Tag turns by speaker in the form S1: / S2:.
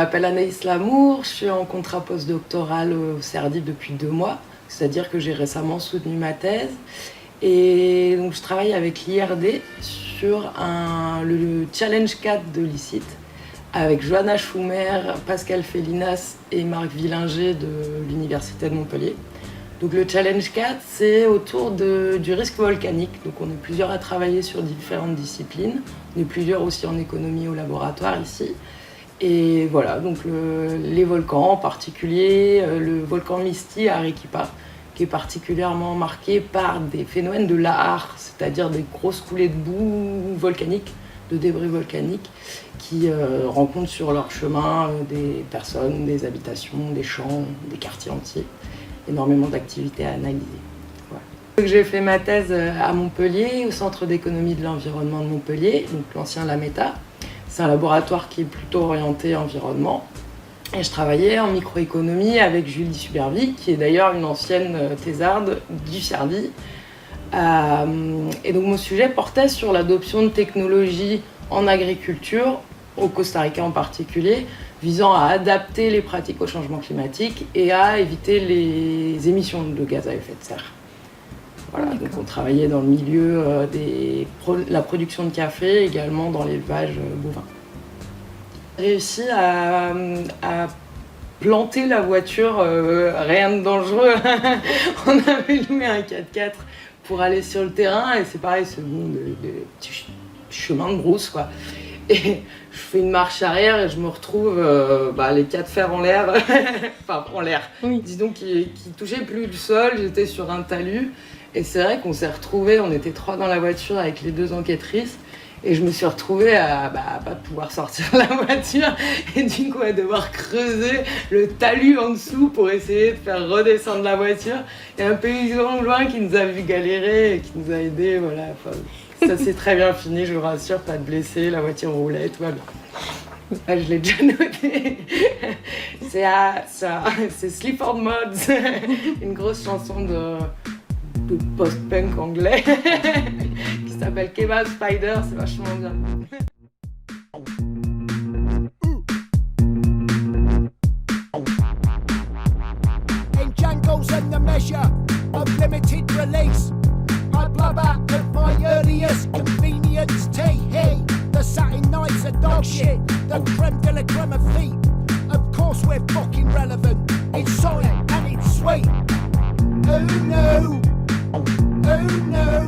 S1: m'appelle Anaïs Lamour, je suis en contrat postdoctoral au CERDIP depuis 2 mois, c'est-à-dire que j'ai récemment soutenu ma thèse. Et donc je travaille avec l'IRD sur le Challenge 4 de l'ICIT, avec Johanna Schumer, Pascal Félinas et Marc Villinger de l'Université de Montpellier. Donc le Challenge 4, c'est autour du risque volcanique. Donc on est plusieurs à travailler sur différentes disciplines. On est plusieurs aussi en économie au laboratoire ici. Et voilà, donc les volcans, en particulier le volcan Misti à Arequipa, qui est particulièrement marqué par des phénomènes de lahar, c'est-à-dire des grosses coulées de boue volcanique, de débris volcaniques, qui rencontrent sur leur chemin des personnes, des habitations, des champs, des quartiers entiers. Énormément d'activités à analyser. Voilà. J'ai fait ma thèse à Montpellier, au Centre d'économie de l'environnement de Montpellier, donc l'ancien LAMETA. C'est un laboratoire qui est plutôt orienté environnement. Et je travaillais en microéconomie avec Julie Subervi, qui est d'ailleurs une ancienne thésarde du CERDI. Et donc mon sujet portait sur l'adoption de technologies en agriculture, au Costa Rica en particulier, visant à adapter les pratiques au changement climatique et à éviter les émissions de gaz à effet de serre. Voilà, donc on travaillait dans le milieu de la production de café, également dans l'élevage bovin. J'ai réussi à planter la voiture, rien de dangereux. On avait loué un 4x4 pour aller sur le terrain et c'est pareil, c'est bon, des petits chemins de brousse, quoi. Et je fais une marche arrière et je me retrouve les 4 fers en l'air, enfin en l'air, oui. Disons qui touchaient plus le sol, j'étais sur un talus. Et c'est vrai qu'on s'est retrouvés, on était 3 dans la voiture avec les 2 enquêtrices. Et je me suis retrouvée à pas pouvoir sortir de la voiture et du coup à devoir creuser le talus en dessous pour essayer de faire redescendre la voiture. Il y a un paysan loin qui nous a vu galérer et qui nous a aidés, voilà. Enfin, ça s'est très bien fini, je vous rassure, pas de blessés, la voiture roulait, tout va bien. Ah, je l'ai déjà noté. C'est Sleaford Mods, une grosse chanson de post-punk anglais qui s'appelle Kebab Spider, c'est vachement bien.
S2: In Django's and the measure of limited release, I blub out at my earliest convenience tea. The satin nights are dog shit, the creme de la creme of feet. Of course we're fucking relevant, it's solid and it's sweet. Oh no, oh no.